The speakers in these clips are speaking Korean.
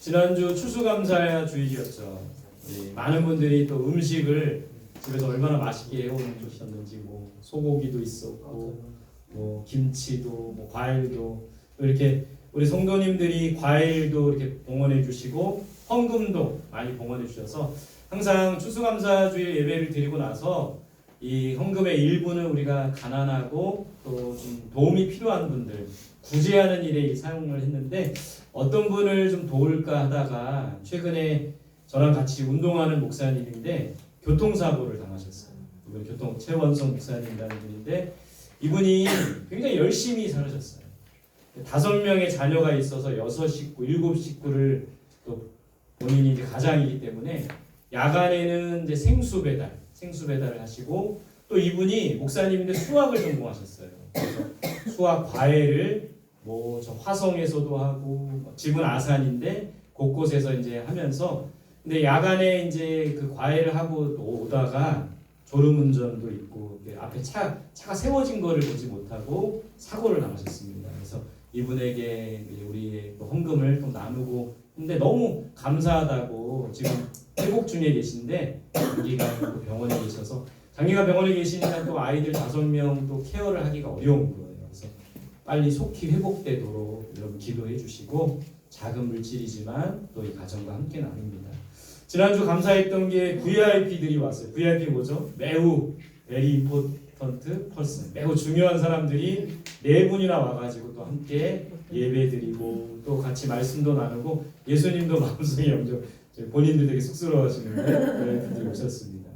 지난주 추수감사 주일이었죠. 많은 분들이 또 음식을 집에서 얼마나 맛있게 해오셨는지 뭐 소고기도 있었고 뭐 김치도 뭐 과일도 이렇게 우리 성도님들이 과일도 이렇게 봉헌해 주시고 헌금도 많이 봉헌해 주셔서 항상 추수감사 주일 예배를 드리고 나서 이 헌금의 일부는 우리가 가난하고 또 좀 도움이 필요한 분들 구제하는 일에 사용을 했는데 어떤 분을 좀 도울까 하다가 최근에 저랑 같이 운동하는 목사님인데 교통사고를 당하셨어요. 이분 최원성 목사님이라는 분인데 이분이 굉장히 열심히 살으셨어요. 5명의 자녀가 있어서 6식구, 7식구를 또 본인이 이제 가장이기 때문에 야간에는 이제 생수 배달을 하시고 또 이분이 목사님인데 수학을 전공하셨어요. 그래서 수학 과외를 뭐 저 화성에서도 하고 지금 아산인데 곳곳에서 이제 하면서 근데 야간에 이제 그 과외를 하고 오다가 졸음운전도 있고 앞에 차가 세워진 거를 보지 못하고 사고를 당하셨습니다. 그래서 이분에게 우리의 헌금을 좀 나누고 근데 너무 감사하다고 지금 회복 중에 계신데 장기가 병원에 계셔서 장기가 병원에 계시니까 또 아이들 5명 또 케어를 하기가 어려운 거예요. 그래서 빨리 속히 회복되도록 여러분 기도해 주시고 작은 물질이지만 또 이 가정과 함께 나눕니다. 지난주 감사했던 게 VIP들이 왔어요. VIP 뭐죠? 매우 very important person. 매우 중요한 사람들이 4분이나 와가지고 또 함께 예배드리고 또 같이 말씀도 나누고 예수님도 마음속에 영접 본인들 되게 쑥스러워하시는데 VIP들이 오셨습니다.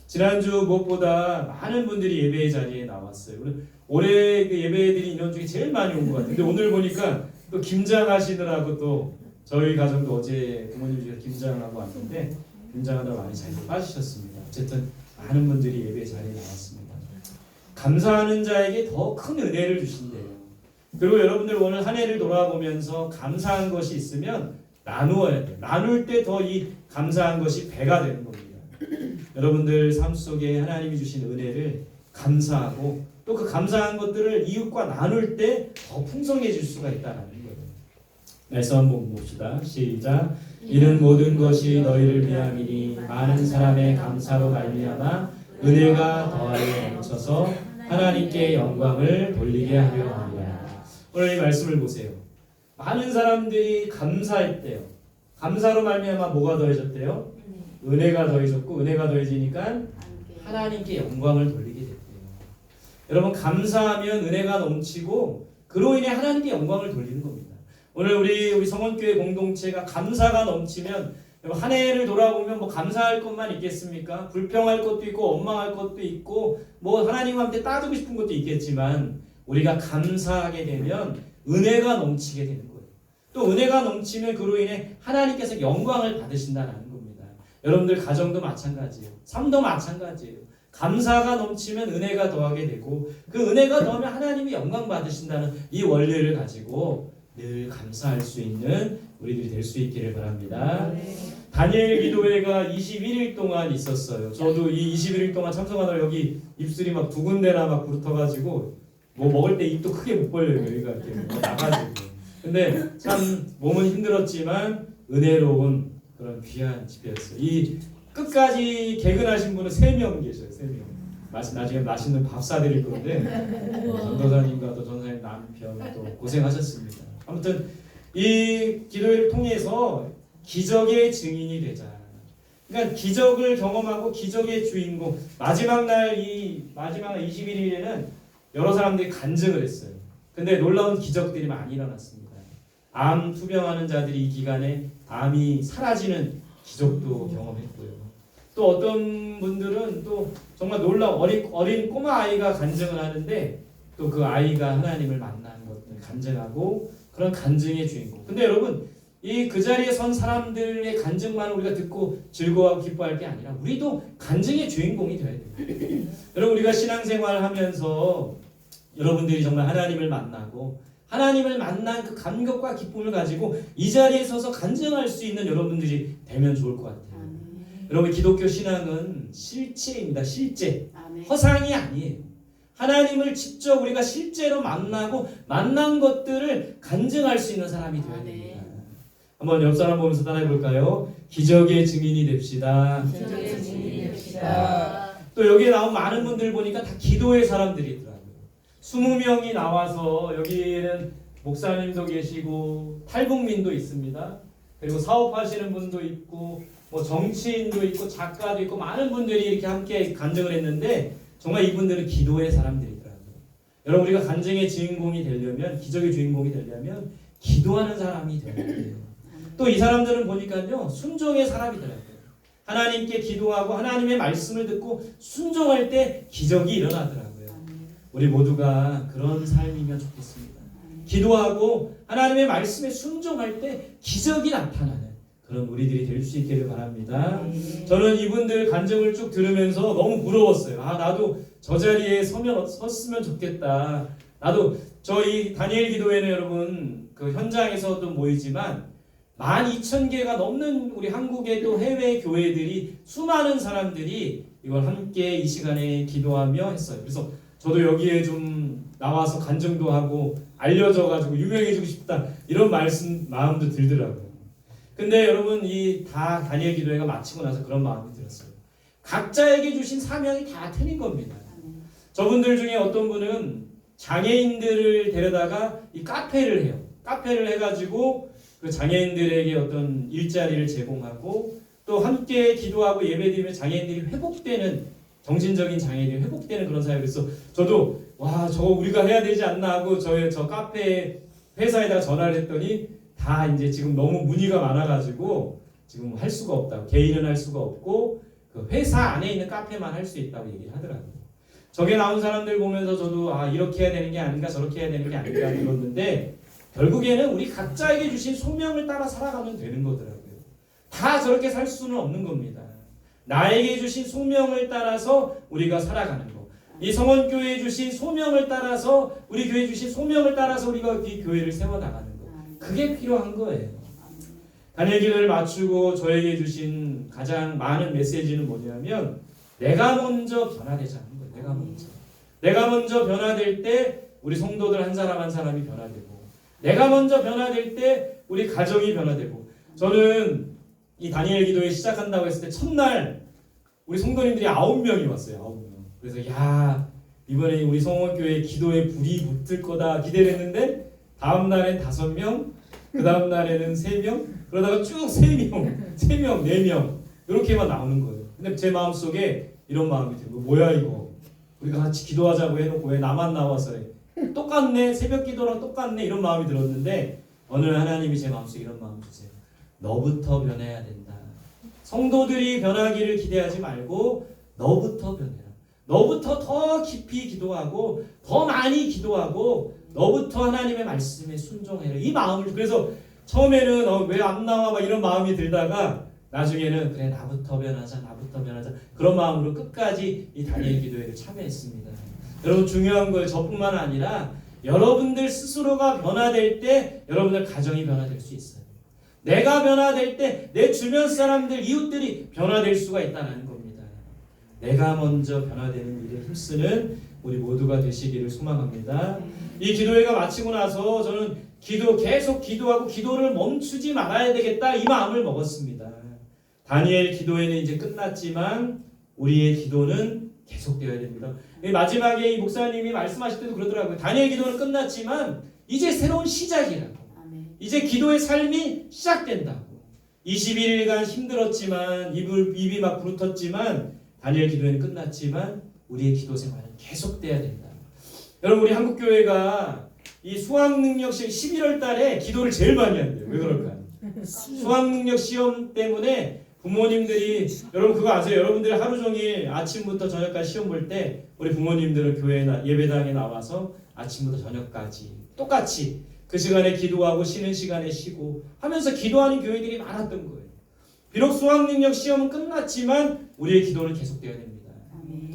지난주 무엇보다 많은 분들이 예배 자리에 나왔어요. 올해 그 예배드린 인원 중에 제일 많이 온 것 같아요. 근데 오늘 보니까 또 김장하시느라고 또 저희 가정도 어제 부모님 집에 김장하고 왔는데 김장하다 많이 잘 빠지셨습니다. 어쨌든 많은 분들이 예배 자리에 나왔습니다. 감사하는 자에게 더 큰 은혜를 주신대요. 그리고 여러분들 오늘 한 해를 돌아보면서 감사한 것이 있으면 나누어야 돼요. 나눌 때 더 이 감사한 것이 배가 되는 겁니다. 여러분들 삶 속에 하나님이 주신 은혜를 감사하고 또 그 감사한 것들을 이웃과 나눌 때 더 풍성해질 수가 있다는 거예요. 말씀 한번 봅시다. 시작. 이는 모든 것이 너희를 위함이니 많은 사람의 감사로 말미암아 은혜가 더하여 넘쳐서 하나님께 영광을 돌리게 하려 합니다. 오늘 이 말씀을 보세요. 많은 사람들이 감사했대요. 감사로 말미암아 뭐가 더해졌대요? 은혜가 더해졌고 은혜가 더해지니까 하나님께 영광을 돌리게 됐대요. 여러분 감사하면 은혜가 넘치고 그로 인해 하나님께 영광을 돌리는 겁니다. 오늘 우리 성원교회 공동체가 감사가 넘치면 한 해를 돌아보면 뭐 감사할 것만 있겠습니까? 불평할 것도 있고 원망할 것도 있고 뭐 하나님한테 따지고 싶은 것도 있겠지만 우리가 감사하게 되면 은혜가 넘치게 되는 거예요. 또 은혜가 넘치면 그로 인해 하나님께서 영광을 받으신다는 겁니다. 여러분들 가정도 마찬가지예요. 삶도 마찬가지예요. 감사가 넘치면 은혜가 더하게 되고 그 은혜가 더하면 하나님이 영광 받으신다는 이 원리를 가지고 늘 감사할 수 있는 우리들이 될 수 있기를 바랍니다. 다니엘 기도회가 21일 동안 있었어요. 저도 이 21일 동안 참석하다 여기 입술이 막 2군데나 막 부르터가지고 뭐 먹을 때 입도 크게 못 벌려요. 여기가 이렇게 나가지고. 근데 참 몸은 힘들었지만 은혜로운 그런 귀한 집회였어요. 이 끝까지 개근하신 분은 3명 계셔요. 3명. 나중에 맛있는 밥 사드릴 건데 전도사님과 또 전사님 남편 또 고생하셨습니다. 아무튼 이 기도회를 통해서 기적의 증인이 되자. 그러니까 기적을 경험하고 기적의 주인공 마지막 21일에는 여러 사람들이 간증을 했어요. 근데 놀라운 기적들이 많이 일어났습니다. 암 투병하는 자들이 이 기간에 암이 사라지는 기적도 경험했고요. 또 어떤 분들은 또 정말 놀라운 어린 꼬마 아이가 간증을 하는데 또 그 아이가 하나님을 만난 것을 간증하고 그런 간증의 주인공. 근데 여러분 그 자리에 선 사람들의 간증만 우리가 듣고 즐거워하고 기뻐할 게 아니라 우리도 간증의 주인공이 되어야 돼요. 여러분 우리가 신앙생활을 하면서 여러분들이 정말 하나님을 만나고 하나님을 만난 그 감격과 기쁨을 가지고 이 자리에 서서 간증할 수 있는 여러분들이 되면 좋을 것 같아요. 여러분 기독교 신앙은 실제입니다. 실제. 허상이 아니에요. 하나님을 직접 우리가 실제로 만나고 만난 것들을 간증할 수 있는 사람이 되어야 됩니다. 한번 옆 사람 보면서 따라해 볼까요? 기적의 증인이 됩시다. 기적의 증인이 됩시다. 또 여기에 나온 많은 분들 보니까 다 기도의 사람들이더라고요. 20명이 나와서 여기에는 목사님도 계시고 탈북민도 있습니다. 그리고 사업하시는 분도 있고 뭐 정치인도 있고 작가도 있고 많은 분들이 이렇게 함께 간증을 했는데 정말 이분들은 기도의 사람들이더라고요. 여러분 우리가 간증의 주인공이 되려면 기적의 주인공이 되려면 기도하는 사람이 되어야 돼요. 또 이 사람들은 보니까요 순종의 사람이더라고요. 하나님께 기도하고 하나님의 말씀을 듣고 순종할 때 기적이 일어나더라고요. 우리 모두가 그런 삶이면 좋겠습니다. 기도하고 하나님의 말씀에 순종할 때 기적이 나타나는 그런 우리들이 될 수 있기를 바랍니다. 저는 이분들 간증을 쭉 들으면서 너무 부러웠어요. 나도 저 자리에 섰으면 좋겠다. 나도 저희 다니엘 기도회는 여러분 그 현장에서도 모이지만 12,000개가 넘는 우리 한국의 또 해외 교회들이 수많은 사람들이 이걸 함께 이 시간에 기도하며 했어요. 그래서 저도 여기에 좀 나와서 간증도 하고 알려져가지고 유명해지고 싶다 이런 마음도 들더라고요. 근데 여러분 이 다 다니엘 기도회가 마치고 나서 그런 마음이 들었어요. 각자에게 주신 사명이 다 틀린 겁니다. 저분들 중에 어떤 분은 장애인들을 데려다가 이 카페를 해요. 카페를 해가지고 그 장애인들에게 어떤 일자리를 제공하고 또 함께 기도하고 예배드리면 장애인들이 회복되는 정신적인 장애인들이 회복되는 그런 사회. 그래서 저도 와 저거 우리가 해야 되지 않나 하고 저 카페 회사에다가 전화를 했더니 다 이제 지금 너무 문의가 많아가지고 지금 할 수가 없다고 개인은 할 수가 없고 그 회사 안에 있는 카페만 할 수 있다고 얘기를 하더라고요. 저게 나온 사람들 보면서 저도 이렇게 해야 되는 게 아닌가 저렇게 해야 되는 게 아닌가 이러는데 결국에는 우리 각자에게 주신 소명을 따라 살아가면 되는 거더라고요. 다 저렇게 살 수는 없는 겁니다. 나에게 주신 소명을 따라서 우리가 살아가는 거. 이 성원교회에 주신 소명을 따라서 우리 교회에 주신 소명을 따라서 우리가 이 교회를 세워나가는 거. 그게 필요한 거예요. 다니엘 기도를 마치고 저에게 주신 가장 많은 메시지는 뭐냐면 내가 먼저 변화되자는 거예요. 내가 먼저 변화될 때 우리 성도들 한 사람 한 사람이 변화되고 내가 먼저 변화될 때 우리 가정이 변화되고 저는 이 다니엘 기도회 시작한다고 했을 때 첫날 우리 성도님들이 9명이 왔어요. 9명. 그래서 이번에 우리 성원교회 기도에 불이 붙을 거다 기대를 했는데 다음 날엔 5명, 그 다음 날에는 3명, 그러다가 쭉 3명, 3명, 4명 이렇게만 나오는 거예요. 근데 제 마음속에 이런 마음이 들고 뭐야 이거 우리가 같이 기도하자고 해놓고 왜 나만 나와서 해. 똑같네 새벽 기도랑 똑같네 이런 마음이 들었는데 어느 날 하나님이 제 마음속에 이런 마음 주세요. 너부터 변해야 된다. 성도들이 변하기를 기대하지 말고 너부터 변해라. 너부터 더 깊이 기도하고 더 많이 기도하고 너부터 하나님의 말씀에 순종해라. 이 마음을 그래서 처음에는 왜 안 나와 막 이런 마음이 들다가 나중에는 그래 나부터 변하자 그런 마음으로 끝까지 이 다니엘 기도회를 참여했습니다. 여러분 중요한 건 저뿐만 아니라 여러분들 스스로가 변화될 때 여러분들 가정이 변화될 수 있어요. 내가 변화될 때 내 주변 사람들 이웃들이 변화될 수가 있다는 겁니다. 내가 먼저 변화되는 일에 힘쓰는 우리 모두가 되시기를 소망합니다. 이 기도회가 마치고 나서 저는 계속 기도하고 기도를 멈추지 말아야 되겠다 이 마음을 먹었습니다. 다니엘 기도회는 이제 끝났지만 우리의 기도는 계속되어야 됩니다. 마지막에 이 목사님이 말씀하실 때도 그러더라고요. 다니엘 기도는 끝났지만 이제 새로운 시작이라고. 이제 기도의 삶이 시작된다고. 21일간 힘들었지만 입이 막 부르텄지만 다니엘 기도회는 끝났지만 우리의 기도 생활은 계속돼야 된다. 여러분 우리 한국교회가 이 수학능력 시험 11월 달에 기도를 제일 많이 한대요. 왜 그럴까요? 수학능력 시험 때문에 부모님들이 여러분 그거 아세요? 여러분들 하루 종일 아침부터 저녁까지 시험 볼 때 우리 부모님들은 교회 예배당에 나와서 아침부터 저녁까지 똑같이 그 시간에 기도하고 쉬는 시간에 쉬고 하면서 기도하는 교회들이 많았던 거예요. 비록 수학능력 시험은 끝났지만 우리의 기도는 계속되어야 됩니다.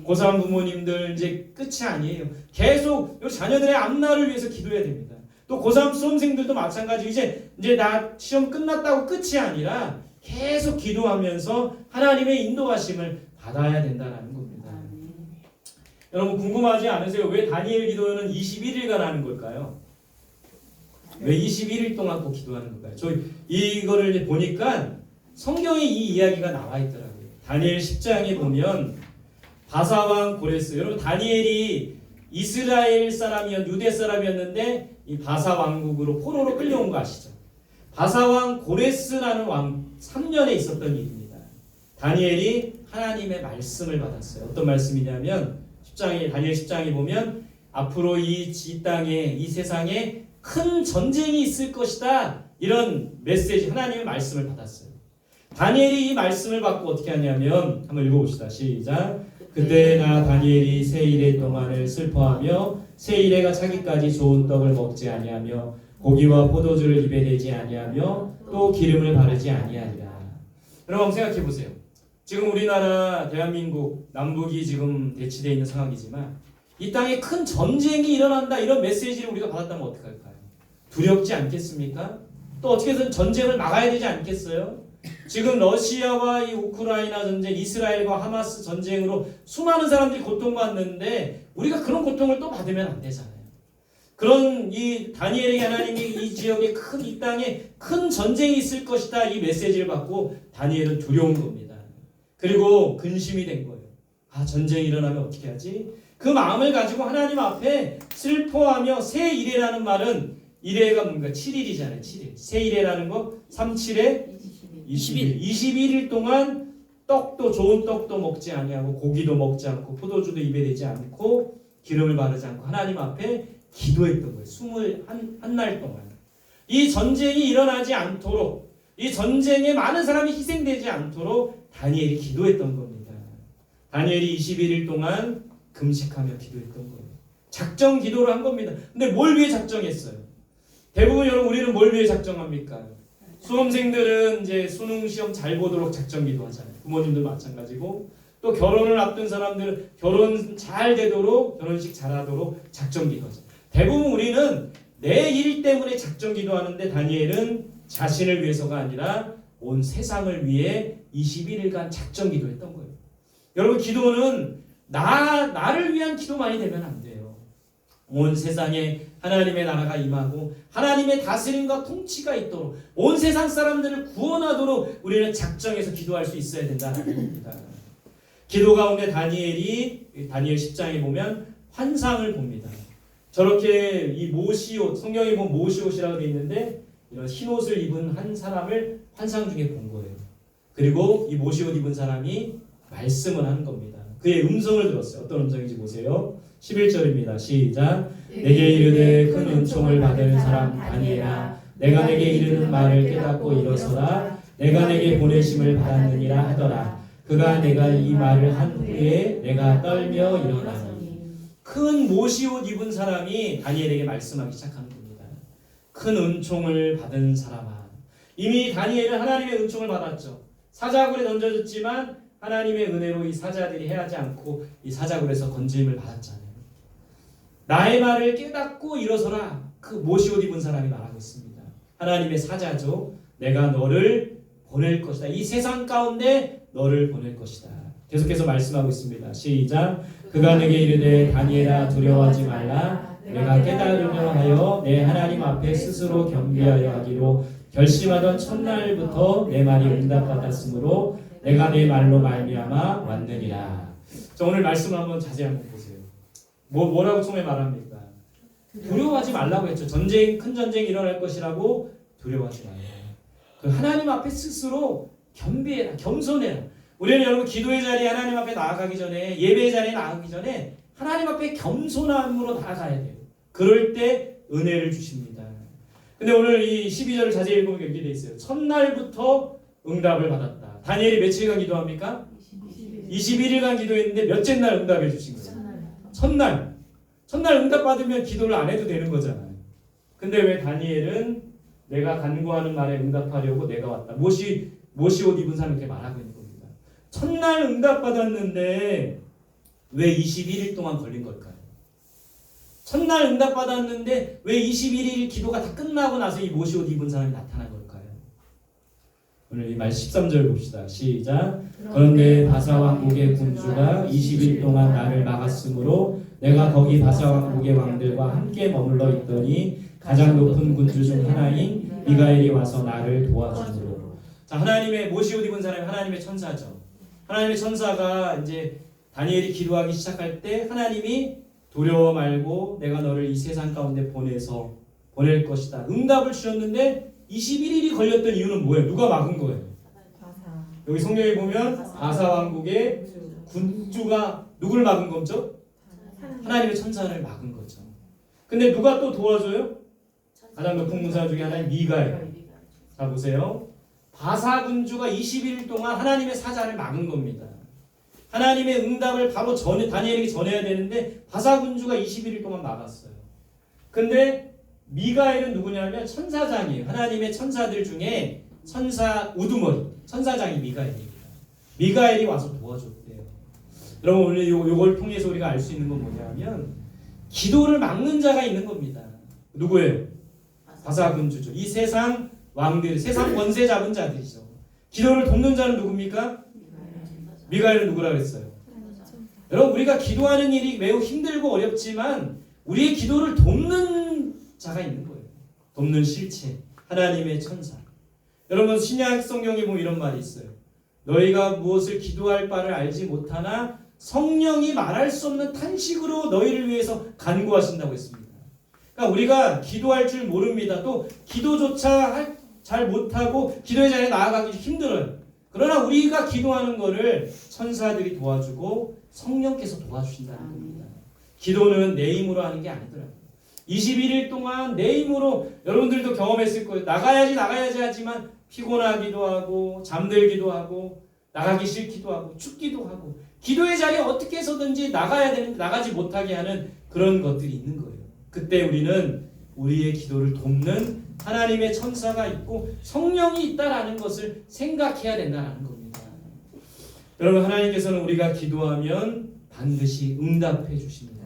고3 부모님들 이제 끝이 아니에요. 계속 자녀들의 앞날을 위해서 기도해야 됩니다. 또 고3 수험생들도 마찬가지. 이제 나 시험 끝났다고 끝이 아니라 계속 기도하면서 하나님의 인도하심을 받아야 된다는 겁니다. 여러분 궁금하지 않으세요? 왜 다니엘 기도는 21일간 하는 걸까요? 왜 21일 동안 꼭 기도하는 걸까요? 저 이거를 이제 보니까 성경에 이 이야기가 나와 있더라고요. 다니엘 10장에 보면 바사왕 고레스, 여러분 다니엘이 이스라엘 사람이었 유대 사람이었는데 이 바사 왕국으로 포로로 끌려온 거 아시죠? 바사왕 고레스라는 왕 3년에 있었던 일입니다. 다니엘이 하나님의 말씀을 받았어요. 어떤 말씀이냐면 다니엘 10장에 보면 앞으로 이 땅에 이 세상에 큰 전쟁이 있을 것이다. 이런 메시지 하나님의 말씀을 받았어요. 다니엘이 이 말씀을 받고 어떻게 하냐면 한번 읽어봅시다. 시작. 그때 나 다니엘이 세 일의 동안을 슬퍼하며 세 일에가 차기까지 좋은 떡을 먹지 아니하며 고기와 포도주를 입에 대지 아니하며 또 기름을 바르지 아니하리라. 여러분 생각해 보세요. 지금 우리나라 대한민국 남북이 지금 대치되어 있는 상황이지만 이 땅에 큰 전쟁이 일어난다 이런 메시지를 우리가 받았다면 어떡할까요? 두렵지 않겠습니까? 또 어떻게든 전쟁을 막아야 되지 않겠어요? 지금 러시아와 이 우크라이나 전쟁, 이스라엘과 하마스 전쟁으로 수많은 사람들이 고통받는데 우리가 그런 고통을 또 받으면 안 되잖아요. 그런 이 다니엘에게 하나님이 이 지역에 이 땅에 큰 전쟁이 있을 것이다 이 메시지를 받고 다니엘은 두려운 겁니다. 그리고 근심이 된 거예요. 아, 전쟁이 일어나면 어떻게 하지? 그 마음을 가지고 하나님 앞에 슬퍼하며 새 이레라는 말은 이레가 뭔가 7일이잖아요. 7일. 새 이레라는 거 37에 21일 동안 좋은 떡도 먹지 아니하고 고기도 먹지 않고 포도주도 입에 대지 않고 기름을 바르지 않고 하나님 앞에 기도했던 거예요. 21날 동안. 이 전쟁이 일어나지 않도록 이 전쟁에 많은 사람이 희생되지 않도록 다니엘이 기도했던 겁니다. 다니엘이 21일 동안 금식하며 기도했던 거예요. 작정 기도를 한 겁니다. 근데 뭘 위해 작정했어요? 대부분 여러분 우리는 뭘 위해 작정합니까? 수험생들은 이제 수능 시험 잘 보도록 작정 기도하잖아요. 부모님들 마찬가지고 또 결혼을 앞둔 사람들은 결혼 잘 되도록 결혼식 잘하도록 작정 기도하죠. 대부분 우리는 내 일 때문에 작정 기도하는데 다니엘은 자신을 위해서가 아니라 온 세상을 위해 21일간 작정 기도했던 거예요. 여러분 기도는 나를 위한 기도만이 되면 안 돼요. 온 세상에 하나님의 나라가 임하고 하나님의 다스림과 통치가 있도록 온 세상 사람들을 구원하도록 우리는 작정해서 기도할 수 있어야 된다는 겁니다. 기도 가운데 다니엘 10장에 보면 환상을 봅니다. 저렇게 이 모시옷, 성경에 보면 모시옷이라고 되어 있는데 이런 흰 옷을 입은 한 사람을 환상 중에 본 거예요. 그리고 이 모시옷 입은 사람이 말씀을 하는 겁니다. 그의 음성을 들었어요. 어떤 음성인지 보세요. 11절입니다. 시작. 내게 이르되 큰 은총을 받은 사람 다니엘아, 내가 내게 이르는 말을 깨닫고 일어서라. 내가 내게 보내심을 받았느니라 하더라. 그가 내가 이 말을 한 후에 내가 떨며 일어나니. 큰 모시옷 입은 사람이 다니엘에게 말씀하기 시작하는 겁니다. 큰 은총을 받은 사람아. 이미 다니엘은 하나님의 은총을 받았죠. 사자굴에 던져졌지만 하나님의 은혜로 이 사자들이 해하지 않고 이 사자굴에서 건짐을 받았잖아요. 나의 말을 깨닫고 일어서라. 그 모시옷 입은 사람이 말하고 있습니다. 하나님의 사자죠. 내가 너를 보낼 것이다. 이 세상 가운데 너를 보낼 것이다. 계속해서 말씀하고 있습니다. 시작. 그가 내게 이르되 다니엘아 두려워하지 말라. 내가 깨달으려 하여 내 하나님 앞에 스스로 겸비하여 하기로 결심하던 첫날부터 내 말이 응답받았으므로 내가 내 말로 말미암아 왔느니라. 자, 오늘 말씀을 한번 자세히 한번 보세요. 뭐라고 처음에 말합니까? 두려워하지 말라고 했죠. 큰 전쟁이 일어날 것이라고 두려워하지 말라. 그 하나님 앞에 스스로 겸비해라, 겸손해라. 우리는 여러분 기도의 자리에 하나님 앞에 나아가기 전에 예배의 자리에 나아가기 전에 하나님 앞에 겸손함으로 나아가야 돼요. 그럴 때 은혜를 주십니다. 근데 오늘 이 12절을 자세히 읽으면 이렇게 돼 있어요. 첫날부터 응답을 받았다. 다니엘이 며칠간 기도합니까? 21일간 기도했는데 몇째 날 응답해 주신 거예요? 첫날 응답 받으면 기도를 안 해도 되는 거잖아요. 근데 왜 다니엘은 내가 간구하는 말에 응답하려고 내가 왔다. 모시옷 입은 사람이 이렇게 말하고 있는 겁니다. 첫날 응답 받았는데 왜 21일 동안 걸린 걸까요? 첫날 응답 받았는데 왜 21일 기도가 다 끝나고 나서 이 모시옷 입은 사람이 나타난 걸까요? 오늘 이 말 13절 봅시다. 시작. 그런데 바사 왕국의 군주가 20일 동안 나를 막았으므로 내가 거기 바사 왕국의 왕들과 함께 머물러 있더니 가장 높은 군주 중 하나인 미가엘이 와서 나를 도와주므로. 자, 하나님의 못이 옷 입은 사람이 하나님의 천사죠. 하나님의 천사가 이제 다니엘이 기도하기 시작할 때 하나님이 두려워 말고 내가 너를 이 세상 가운데 보낼 것이다. 응답을 주셨는데 21일이 걸렸던 이유는 뭐예요? 누가 막은 거예요? 여기 성경에 보면 바사 왕국의 군주가 누굴 막은 거죠? 하나님의 천사를 막은 거죠. 근데 누가 또 도와줘요? 가장 높은 군사 중에 하나인 미가엘. 자 보세요. 바사 군주가 21일 동안 하나님의 사자를 막은 겁니다. 하나님의 응답을 바로 다니엘에게 전해야 되는데 바사 군주가 21일 동안 막았어요. 근데 미가엘은 누구냐면 천사장이에요. 하나님의 천사들 중에 천사 우두머리 천사장이 미가엘입니다. 미가엘이 와서 도와줬대요. 여러분 오늘 요걸 통해서 우리가 알 수 있는 건 뭐냐면 기도를 막는 자가 있는 겁니다. 누구예요? 바사 군주죠. 이 세상 왕들, 세상 권세 잡은 자들이죠. 기도를 돕는 자는 누굽니까? 미가엘은 누구라 그랬어요? 여러분 우리가 기도하는 일이 매우 힘들고 어렵지만 우리의 기도를 돕는 자가 있는 거예요. 돕는 실체, 하나님의 천사. 여러분 신약 성경에 보면 이런 말이 있어요. 너희가 무엇을 기도할 바를 알지 못하나 성령이 말할 수 없는 탄식으로 너희를 위해서 간구하신다고 했습니다. 그러니까 우리가 기도할 줄 모릅니다. 또 기도조차 잘 못하고 기도의 자리에 나아가기 힘들어요. 그러나 우리가 기도하는 거를 천사들이 도와주고 성령께서 도와주신다는 겁니다. 기도는 내 힘으로 하는 게 아니더라고요. 21일 동안 내 힘으로 여러분들도 경험했을 거예요. 나가야지 하지만 피곤하기도 하고 잠들기도 하고 나가기 싫기도 하고 춥기도 하고 기도의 자리에 어떻게 해서든지 나가야 되는데 나가지 못하게 하는 그런 것들이 있는 거예요. 그때 우리는 우리의 기도를 돕는 하나님의 천사가 있고 성령이 있다라는 것을 생각해야 된다는 겁니다. 여러분 하나님께서는 우리가 기도하면 반드시 응답해 주십니다.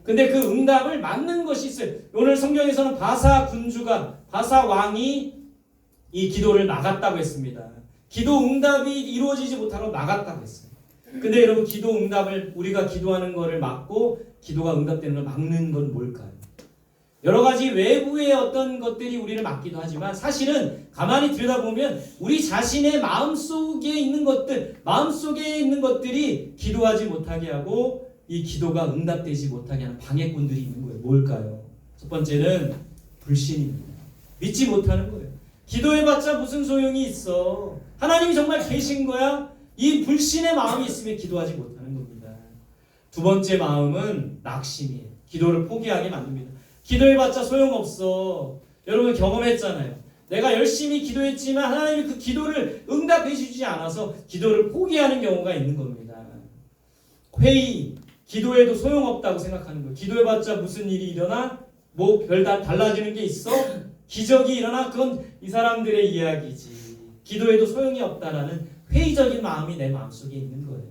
근데 그 응답을 막는 것이 있어요. 오늘 성경에서는 바사 왕이 이 기도를 막았다고 했습니다. 기도 응답이 이루어지지 못하고 막았다고 했어요. 근데 여러분 기도 응답을 우리가 기도하는 것을 막고 기도가 응답되는 걸 막는 건 뭘까요? 여러 가지 외부의 어떤 것들이 우리를 막기도 하지만 사실은 가만히 들여다보면 우리 자신의 마음속에 있는 것들이 기도하지 못하게 하고 이 기도가 응답되지 못하게 하는 방해꾼들이 있는 거예요. 뭘까요? 첫 번째는 불신입니다. 믿지 못하는 거예요. 기도해봤자 무슨 소용이 있어? 하나님이 정말 계신 거야? 이 불신의 마음이 있으면 기도하지 못하는 겁니다. 두 번째 마음은 낙심이에요. 기도를 포기하게 만듭니다. 기도해봤자 소용없어. 여러분 경험했잖아요. 내가 열심히 기도했지만 하나님이 그 기도를 응답해 주지 않아서 기도를 포기하는 경우가 있는 겁니다. 회의, 기도해도 소용없다고 생각하는 거예요. 기도해봤자 무슨 일이 일어나? 뭐 별다 달라지는 게 있어? 기적이 일어나? 그건 이 사람들의 이야기지. 기도해도 소용이 없다라는 회의적인 마음이 내 마음속에 있는 거예요.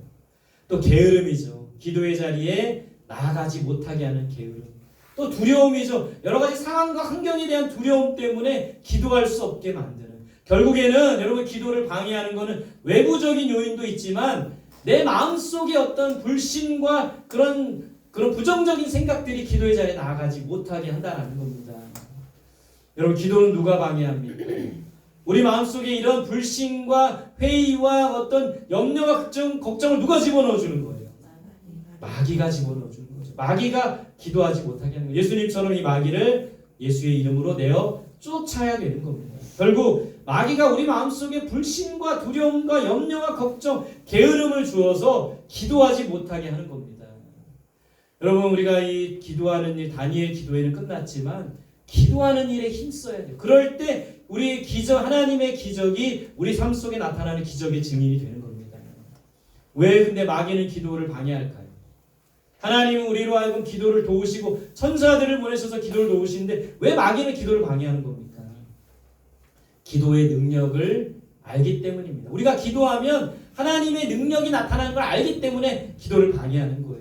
또 게으름이죠. 기도의 자리에 나아가지 못하게 하는 게으름. 또 두려움이죠. 여러 가지 상황과 환경에 대한 두려움 때문에 기도할 수 없게 만드는. 결국에는 여러분 기도를 방해하는 것은 외부적인 요인도 있지만 내 마음속에 어떤 불신과 그런 부정적인 생각들이 기도의 자리에 나아가지 못하게 한다는 겁니다. 여러분 기도는 누가 방해합니까? 우리 마음속에 이런 불신과 회의와 어떤 염려와 걱정을 누가 집어넣어 주는 거예요? 마귀가 집어넣어 주는 거죠. 마귀가 기도하지 못하게 하는 거예요. 예수님처럼 이 마귀를 예수의 이름으로 내어 쫓아야 되는 겁니다. 결국 마귀가 우리 마음속에 불신과 두려움과 염려와 걱정, 게으름을 주어서 기도하지 못하게 하는 겁니다. 여러분 우리가 이 기도하는 일, 다니엘 기도회는 끝났지만 기도하는 일에 힘써야 돼요. 그럴 때 우리의 하나님의 기적이 우리 삶 속에 나타나는 기적의 증인이 되는 겁니다. 왜 근데 마귀는 기도를 방해할까요? 하나님은 우리로 하여금 기도를 도우시고 천사들을 보내셔서 기도를 도우시는데 왜 마귀는 기도를 방해하는 겁니까? 기도의 능력을 알기 때문입니다. 우리가 기도하면 하나님의 능력이 나타나는 걸 알기 때문에 기도를 방해하는 거예요.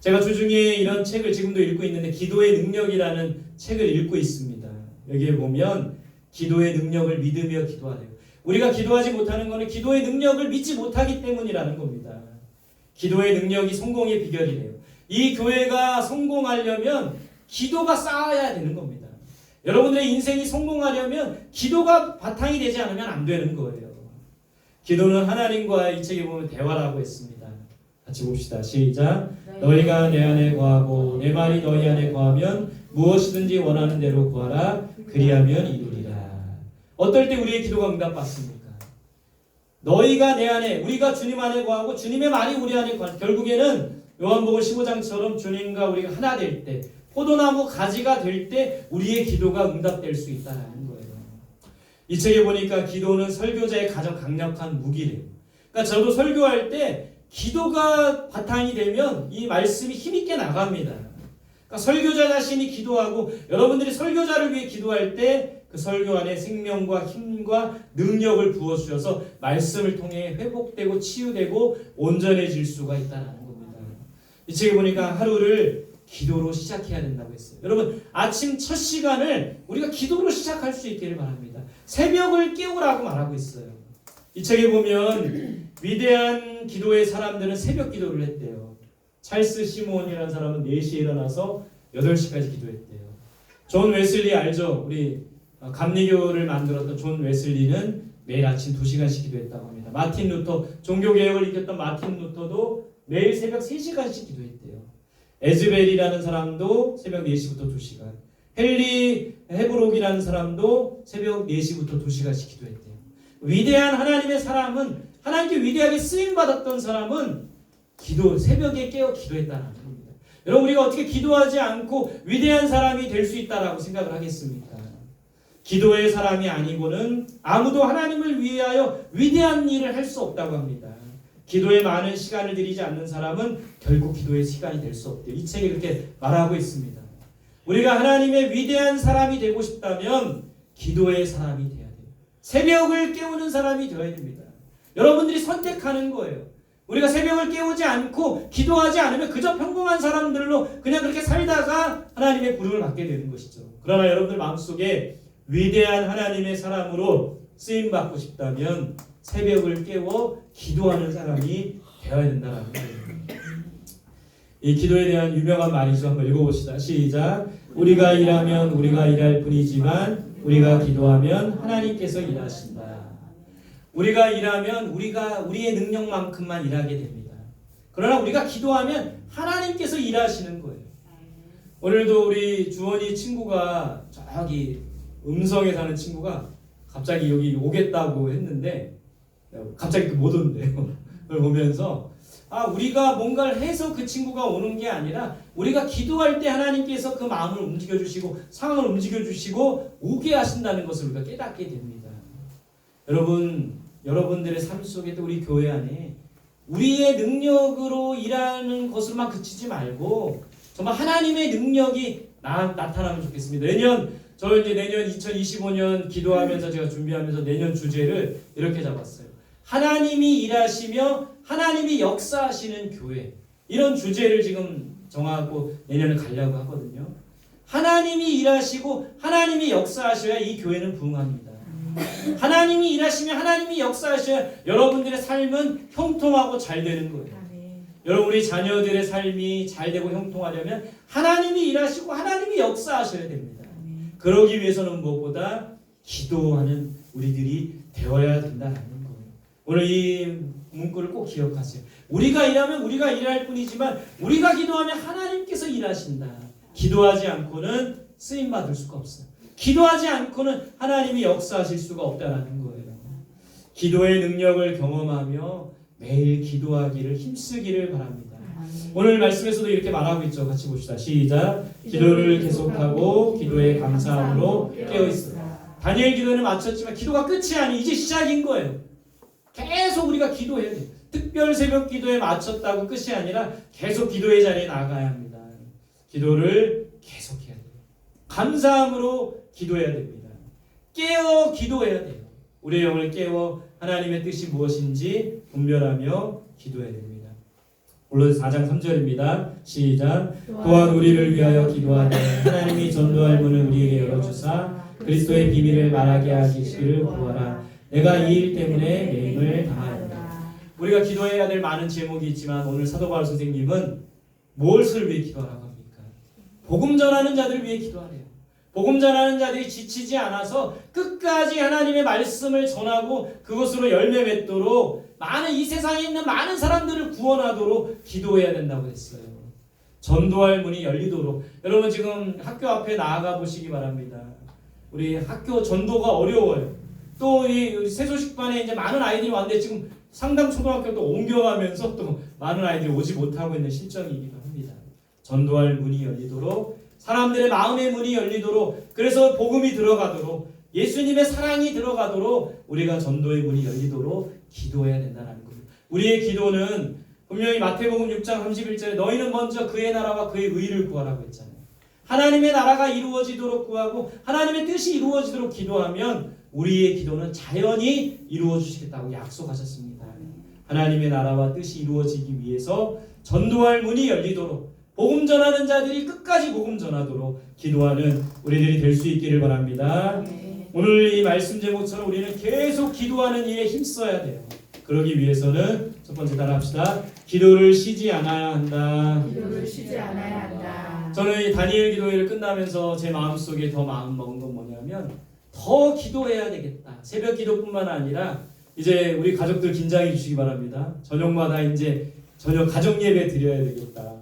제가 주중에 이런 책을 지금도 읽고 있는데 기도의 능력이라는 책을 읽고 있습니다. 여기에 보면 기도의 능력을 믿으며 기도하래요. 우리가 기도하지 못하는 것은 기도의 능력을 믿지 못하기 때문이라는 겁니다. 기도의 능력이 성공의 비결이래요. 이 교회가 성공하려면 기도가 쌓아야 되는 겁니다. 여러분들의 인생이 성공하려면 기도가 바탕이 되지 않으면 안 되는 거예요. 기도는 하나님과의 이 책에 보면 대화라고 했습니다. 같이 봅시다. 시작. 너희가 내 안에 거하고 내 말이 너희 안에 거하면 무엇이든지 원하는 대로 구하라. 그리하면 이루리라. 어떨 때 우리의 기도가 응답받습니까? 너희가 내 안에, 우리가 주님 안에 거하고 주님의 말이 우리 안에 거하는, 결국에는 요한복음 15장처럼 주님과 우리가 하나 될 때, 포도나무 가지가 될 때 우리의 기도가 응답될 수 있다는 거예요. 이 책에 보니까 기도는 설교자의 가장 강력한 무기래요. 그러니까 저도 설교할 때 기도가 바탕이 되면 이 말씀이 힘있게 나갑니다. 그러니까 설교자 자신이 기도하고 여러분들이 설교자를 위해 기도할 때 그 설교 안에 생명과 힘과 능력을 부어주셔서 말씀을 통해 회복되고 치유되고 온전해질 수가 있다는 겁니다. 이 책에 보니까 하루를 기도로 시작해야 된다고 했어요. 여러분 아침 첫 시간을 우리가 기도로 시작할 수 있기를 바랍니다. 새벽을 깨우라고 말하고 있어요. 이 책에 보면 위대한 기도의 사람들은 새벽 기도를 했대요. 찰스 시몬이라는 사람은 4시에 일어나서 8시까지 기도했대요. 존 웨슬리 알죠? 우리 감리교를 만들었던 존 웨슬리는 매일 아침 2시간씩 기도했다고 합니다. 마틴 루터, 종교개혁을 이끌었던 마틴 루터도 매일 새벽 3시간씩 기도했대요. 에즈벨이라는 사람도 새벽 4시부터 2시간, 헨리 헤브록이라는 사람도 새벽 4시부터 2시간씩 기도했대요. 위대한 하나님의 사람은, 하나님께 위대하게 쓰임받았던 사람은 새벽에 깨어 기도했다는 겁니다. 여러분 우리가 어떻게 기도하지 않고 위대한 사람이 될 수 있다라고 생각을 하겠습니까? 기도의 사람이 아니고는 아무도 하나님을 위하여 위대한 일을 할 수 없다고 합니다. 기도에 많은 시간을 들이지 않는 사람은 결국 기도의 시간이 될 수 없대요. 이 책에 그렇게 말하고 있습니다. 우리가 하나님의 위대한 사람이 되고 싶다면 기도의 사람이 돼야 돼요. 새벽을 깨우는 사람이 되어야 됩니다. 여러분들이 선택하는 거예요. 우리가 새벽을 깨우지 않고 기도하지 않으면 그저 평범한 사람들로 그냥 그렇게 살다가 하나님의 부름을 받게 되는 것이죠. 그러나 여러분들 마음속에 위대한 하나님의 사람으로 쓰임받고 싶다면 새벽을 깨워 기도하는 사람이 되어야 된다는 거예요. 이 기도에 대한 유명한 말이죠. 한번 읽어봅시다. 시작. 우리가 일하면 우리가 일할 뿐이지만 우리가 기도하면 하나님께서 일하신다. 우리가 일하면 우리의 능력만큼만 일하게 됩니다. 그러나 우리가 기도하면 하나님께서 일하시는 거예요. 오늘도 우리 주원이 친구가 저기 음성에 사는 친구가 갑자기 여기 오겠다고 했는데 갑자기 못 온대요. 그걸 보면서 우리가 뭔가를 해서 그 친구가 오는 게 아니라 우리가 기도할 때 하나님께서 그 마음을 움직여주시고 상황을 움직여주시고 오게 하신다는 것을 우리가 깨닫게 됩니다. 여러분들의 삶 속에 또 우리 교회 안에 우리의 능력으로 일하는 것으로만 그치지 말고 정말 하나님의 능력이 나타나면 좋겠습니다. 내년 2025년 기도하면서 제가 준비하면서 내년 주제를 이렇게 잡았어요. 하나님이 일하시며 하나님이 역사하시는 교회. 이런 주제를 지금 정하고 내년에 가려고 하거든요. 하나님이 일하시고 하나님이 역사하셔야 이 교회는 부흥합니다. 하나님이 일하시며 하나님이 역사하셔야 여러분들의 삶은 형통하고 잘 되는 거예요. 여러분 우리 자녀들의 삶이 잘 되고 형통하려면 하나님이 일하시고 하나님이 역사하셔야 됩니다. 그러기 위해서는 무엇보다 기도하는 우리들이 되어야 된다는 거예요. 오늘 이 문구를 꼭 기억하세요. 우리가 일하면 우리가 일할 뿐이지만 우리가 기도하면 하나님께서 일하신다. 기도하지 않고는 쓰임받을 수가 없어요. 기도하지 않고는 하나님이 역사하실 수가 없다는 거예요. 기도의 능력을 경험하며 매일 기도하기를 힘쓰기를 바랍니다. 오늘 말씀에서도 이렇게 말하고 있죠. 같이 봅시다. 시작. 기도를 계속하고 기도에 감사함으로 깨어있으라. 다니엘 기도는 마쳤지만 기도가 끝이 아니 이제 시작인 거예요. 계속 우리가 기도해야 돼요. 특별 새벽 기도에 마쳤다고 끝이 아니라 계속 기도의 자리에 나가야 합니다. 기도를 계속해야 돼요. 감사함으로 기도해야 됩니다. 깨어 기도해야 돼요. 우리의 영을 깨워 하나님의 뜻이 무엇인지 분별하며 기도해야 됩니다. 골로새 4장 3절입니다. 시작. 또한 우리를 위하여 기도하되 하나님이 전도할 문을 우리에게 열어주사 그리스도의 비밀을 말하게 하시기를 구하라. 내가 이 일 때문에 매임을 당하였다. 우리가 기도해야 될 많은 제목이 있지만 오늘 사도 바울 선생님은 무엇을 위해 기도하라고 합니까? 복음 전하는 자들을 위해 기도하래요. 복음 전하는 자들이 지치지 않아서 끝까지 하나님의 말씀을 전하고 그것으로 열매 맺도록 많은 이 세상에 있는 많은 사람들을 구원하도록 기도해야 된다고 했어요. 전도할 문이 열리도록. 여러분 지금 학교 앞에 나아가 보시기 바랍니다. 우리 학교 전도가 어려워요. 또 이 새소식반에 이제 많은 아이들이 왔는데 지금 상당 초등학교도 옮겨가면서 또 많은 아이들이 오지 못하고 있는 실정이기도 합니다. 전도할 문이 열리도록, 사람들의 마음의 문이 열리도록, 그래서 복음이 들어가도록, 예수님의 사랑이 들어가도록 우리가 전도의 문이 열리도록 기도해야 된다는 거예요. 우리의 기도는 분명히 마태복음 6장 31절에 너희는 먼저 그의 나라와 그의 의를 구하라고 했잖아요. 하나님의 나라가 이루어지도록 구하고 하나님의 뜻이 이루어지도록 기도하면 우리의 기도는 자연히 이루어 주시겠다고 약속하셨습니다. 하나님의 나라와 뜻이 이루어지기 위해서 전도할 문이 열리도록, 복음 전하는 자들이 끝까지 복음 전하도록 기도하는 우리들이 될 수 있기를 바랍니다. 오늘 이 말씀 제목처럼 우리는 계속 기도하는 일에 힘써야 돼요. 그러기 위해서는 첫 번째 따라합시다. 기도를 쉬지 않아야 한다. 기도를 쉬지 않아야 한다. 저는 이 다니엘 기도회를 끝나면서 제 마음속에 더 마음 먹은 건 뭐냐면 더 기도해야 되겠다. 새벽 기도뿐만 아니라 이제 우리 가족들 긴장해 주시기 바랍니다. 저녁마다 이제 저녁 가정 예배 드려야 되겠다.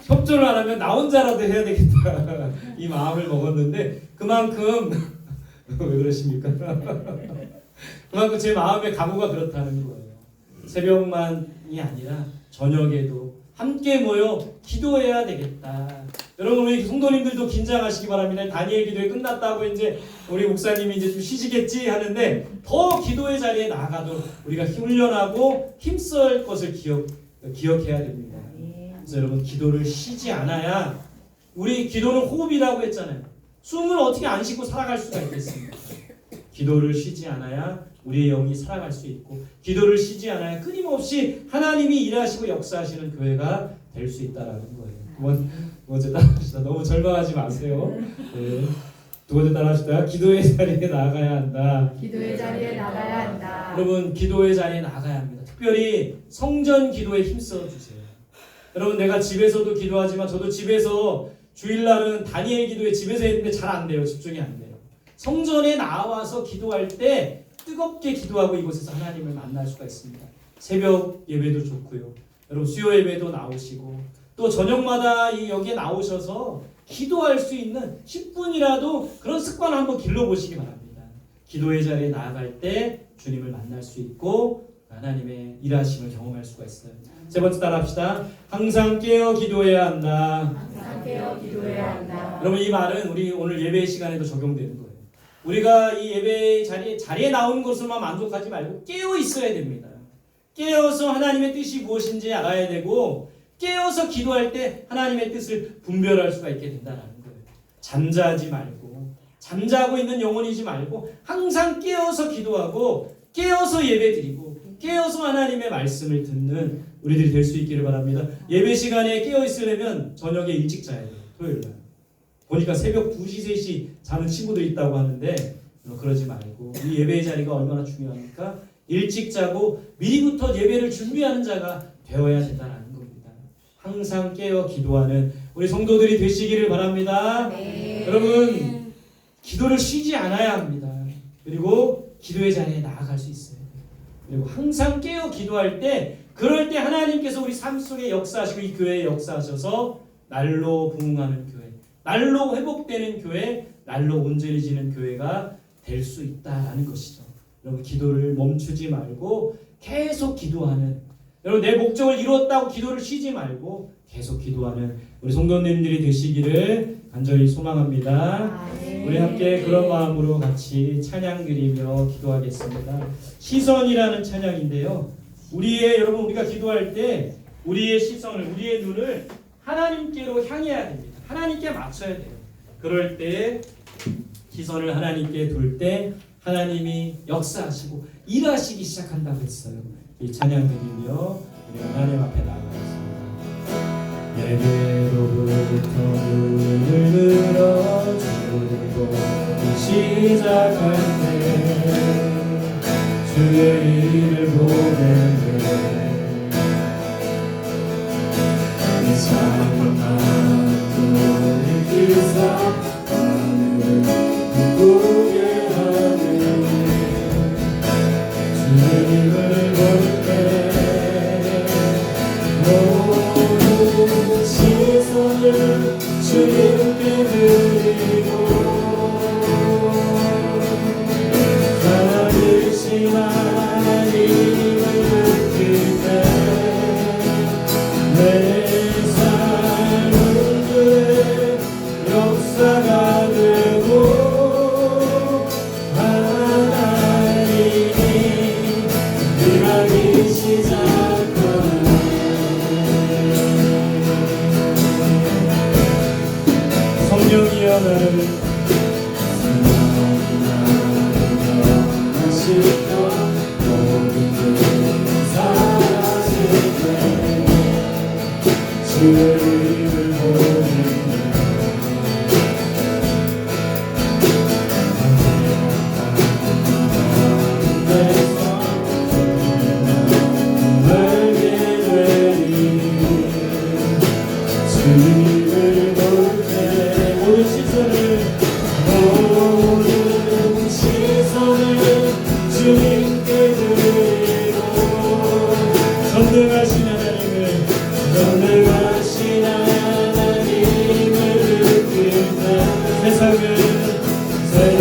협조를 안 하면 나 혼자라도 해야 되겠다. 이 마음을 먹었는데 그만큼 왜 그러십니까? 그만큼 제 마음의 각오가 그렇다는 거예요. 새벽만이 아니라 저녁에도 함께 모여 기도해야 되겠다. 여러분 우리 성도님들도 긴장하시기 바랍니다. 다니엘 기도회 끝났다고 이제 우리 목사님이 이제 좀 쉬시겠지 하는데 더 기도의 자리에 나가도록 우리가 훈련하고 힘쓸 것을 기억해야 됩니다. 그래서 여러분 기도를 쉬지 않아야, 우리 기도는 호흡이라고 했잖아요. 숨을 어떻게 안 쉬고 살아갈 수가 있겠습니까? 기도를 쉬지 않아야 우리의 영이 살아갈 수 있고, 기도를 쉬지 않아야 끊임없이 하나님이 일하시고 역사하시는 교회가 될 수 있다라는 거예요. 두 번째 따라합시다. 너무 절망하지 마세요. 네. 두 번째 따라합시다. 기도의 자리에 나가야 한다. 기도의 자리에 나가야 한다. 여러분 기도의 자리에 나가야 합니다. 특별히 성전 기도에 힘써 주세요. 여러분 내가 집에서도 기도하지만 저도 집에서 주일날은 다니엘 기도에 집에서 했는데 잘 안 돼요. 집중이 안 돼요. 성전에 나와서 기도할 때 뜨겁게 기도하고 이곳에서 하나님을 만날 수가 있습니다. 새벽 예배도 좋고요. 여러분 수요 예배도 나오시고 또 저녁마다 여기에 나오셔서 기도할 수 있는 10분이라도 그런 습관을 한번 길러보시기 바랍니다. 기도의 자리에 나아갈 때 주님을 만날 수 있고 하나님의 일하심을 경험할 수가 있어요. 세 번째 따라합시다. 항상 깨어 기도해야 한다. 항상 깨어 기도해야 한다. 여러분 이 말은 우리 오늘 예배 시간에도 적용되는 거예요. 우리가 이 예배 자리에 나온 것으로만 만족하지 말고 깨어 있어야 됩니다. 깨어서 하나님의 뜻이 무엇인지 알아야 되고 깨어서 기도할 때 하나님의 뜻을 분별할 수가 있게 된다는 거예요. 잠자지 말고, 잠자고 있는 영혼이지 말고 항상 깨어서 기도하고 깨어서 예배드리고 깨어서 하나님의 말씀을 듣는 우리들이 될 수 있기를 바랍니다. 예배 시간에 깨어 있으려면 저녁에 일찍 자야 돼요. 토요일날 보니까 새벽 2시, 3시 자는 친구들이 있다고 하는데 그러지 말고, 이 예배의 자리가 얼마나 중요합니까? 일찍 자고 미리부터 예배를 준비하는 자가 되어야 된다는 겁니다. 항상 깨어 기도하는 우리 성도들이 되시기를 바랍니다. 네. 여러분 기도를 쉬지 않아야 합니다. 그리고 기도의 자리에 나아갈 수 있어요. 그리고 항상 깨어 기도할 때, 그럴 때 하나님께서 우리 삶 속에 역사하시고 이 교회에 역사하셔서 날로 부흥하는 교회, 날로 회복되는 교회, 날로 온전해지는 교회가 될 수 있다라는 것이죠. 여러분 기도를 멈추지 말고 계속 기도하는, 여러분 내 목적을 이루었다고 기도를 쉬지 말고 계속 기도하는 우리 성도님들이 되시기를 간절히 소망합니다. 우리 함께 그런 마음으로 같이 찬양 드리며 기도하겠습니다. 시선이라는 찬양인데요. 여러분 우리가 기도할 때 우리의 시선을, 우리의 눈을 하나님께로 향해야 됩니다. 하나님께 맞춰야 돼요. 그럴 때 시선을 하나님께 둘 때 하나님이 역사하시고 일하시기 시작한다고 했어요. 이 찬양 드리며 우리 하나님 앞에 나아가겠습니다. 예배로부터 눈을 들어주고 시작할 때 주의 일을 보내네. 이 삶은 드리고 살아계신 하나님을 느낄 때 내 삶은 주의 역사가 되고 하나님이 일하기 시작하네. 성령이여 나를 하시며 모든 것 사실 때 주의 이름을 보내네. 전능하신 하나님을 느낄 때 세상은 주의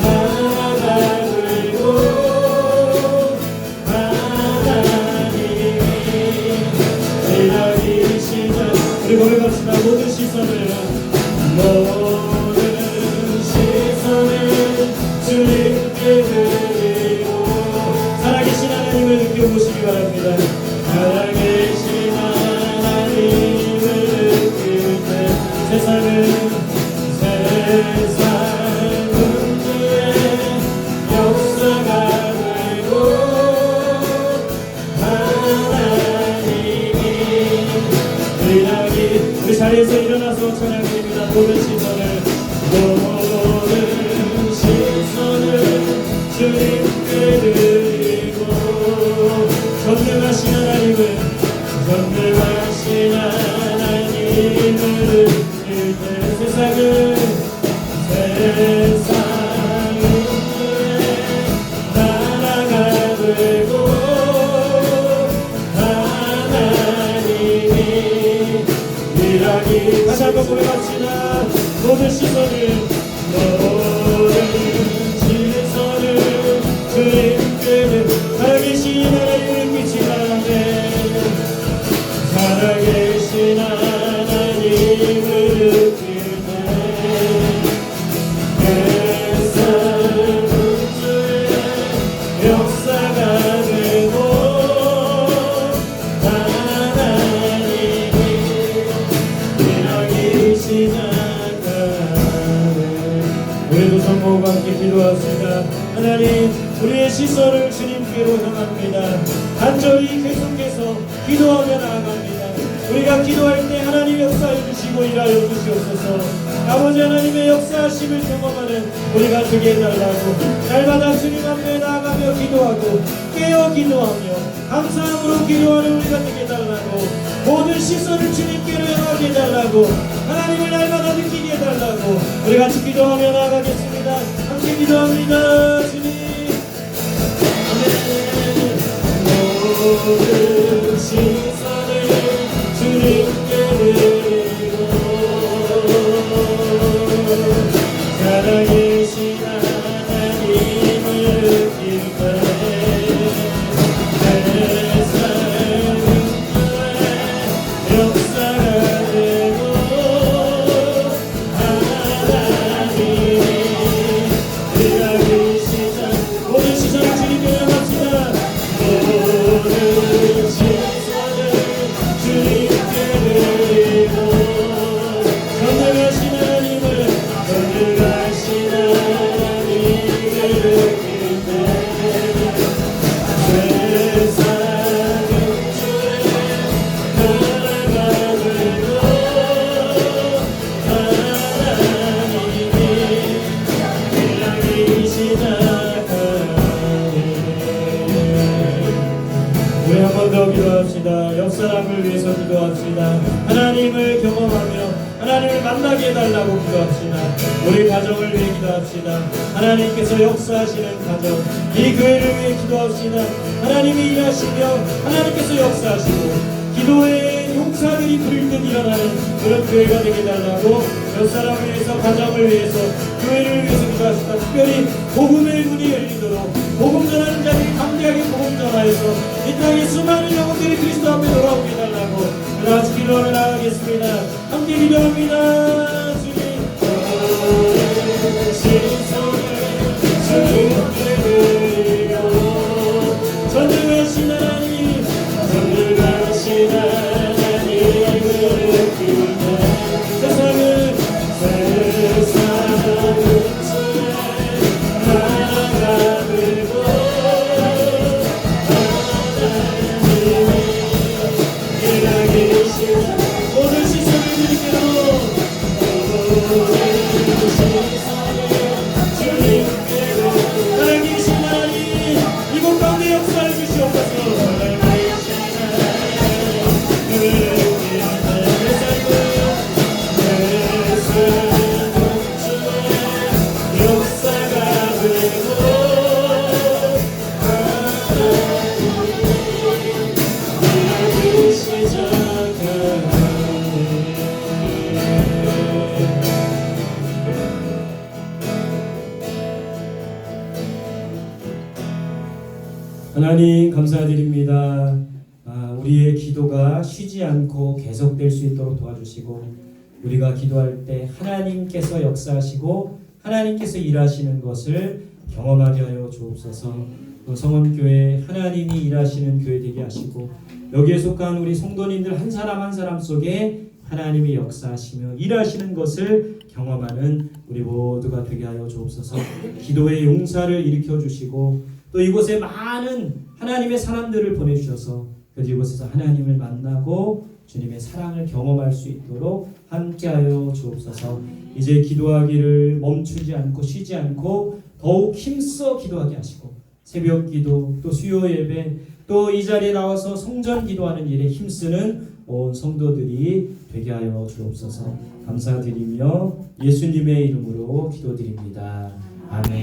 나라가 되고 하나님이 일하기 시작. 우리 고백합시다. 모든 시선을 주님께 드리고 살아계신 하나님을 느껴보시기 바랍니다. 살아계신 하나님을 느낄 때 세상은 주의 역사가 되고 하나님이 일하기. 우리 자리에서 일어나서 찬양드립니다. 모든 시선을 주님께 드리고 전능하신 하나님을 느낄 때 세상은 주의 나라가 되고 하나님이 일하기. 다시 한번 고백합시다. 모든 시선을 살아계신 하나님을 믿지 바라네. 살아계신 하나님을 느낄 때 내 삶은 주의 역사가 되고 하나님이 일하기 시작하네. 우리도 성모와 함께 기도합시다. 하나님, 우리의 시선을 주님께로 향합니다. 간절히 계속해서 기도하며 나아갑니다. 우리가 기도할 때 하나님 역사해 주시고 일하여 주시옵소서. 아버지 하나님의 역사하심을 경험하는 우리가 되게 해달라고 날마다 주님 앞에 나아가며 기도하고 깨어 기도하며 감사함으로 기도하는 우리가 되게 해달라고 모든 시선을 주님께로 향하게 해달라고 하나님을 날마다 느끼게 해달라고 우리 같이 기도하며 나아가겠습니다. 함께 기도합니다. 주님 모든 시선을 주님께 드리고 살아계신 하나님을 느낄 때 내 삶은 주의 역사가 되고 하나님이 일하기 시작. 모든 시선을 주님께 향합시다. 모든 시선을 주님께 드리고 전능하신 하나님을 느낄 때 세상은 주의 나라가 되고 하나님이 일하기 시작하네. 우리 한 번 더 기도합시다. 옆 사람을 위해서 기도합시다. 하나님을 경험하며 하나님을 만나게 해달라고 기도합시다. 우리 가정을 위해 기도합시다. 하나님께서 역사하시는 가정, 이 교회를 위해 기도합시다. 하나님이 일하시며 하나님께서 역사하시고 기도의 용사 용사들이 부를 듯 일어나는 그런 교회가 되게 달라고 몇 사람을 위해서, 가정을 위해서, 교회를 위해서 기도하시다. 특별히 복음의 문이 열리도록 복음 전하는 자들이 담대하게 복음 전하여서 이 땅에 수많은 영혼들이 그리스도 앞에 돌아오게 해달라고 다 같이 기도하며 나가겠습니다. 함께 기도합니다. 전능하신 하나님, 전능하신 하나님을 구해 세상은 나아가고 하나님이 일하시는 모든 시선을 드릴게요. 살아계신 하나님, 이곳 가운데 역사를 주시옵소서. 역사가 되고 하나님이 시작하네. 하나님 감사드립니다. 우리의 기도가 쉬지 않고 계속될 수 있도록 도와주시고 우리가 기도할 때 하나님께서 역사하시고 하나님께서 일하시는 것을 경험하게 하여 주옵소서. 성원교회 하나님이 일하시는 교회 되게 하시고 여기에 속한 우리 성도님들 한 사람 한 사람 속에 하나님이 역사하시며 일하시는 것을 경험하는 우리 모두가 되게 하여 주옵소서. 기도의 용사를 일으켜 주시고 또 이곳에 많은 하나님의 사람들을 보내주셔서 이곳에서 하나님을 만나고 주님의 사랑을 경험할 수 있도록 함께하여 주옵소서. 이제 기도하기를 멈추지 않고 쉬지 않고 더욱 힘써 기도하게 하시고 새벽 기도 또 수요 예배 또 이 자리에 나와서 성전 기도하는 일에 힘쓰는 온 성도들이 되게 하여 주옵소서. 감사드리며 예수님의 이름으로 기도드립니다. 아멘.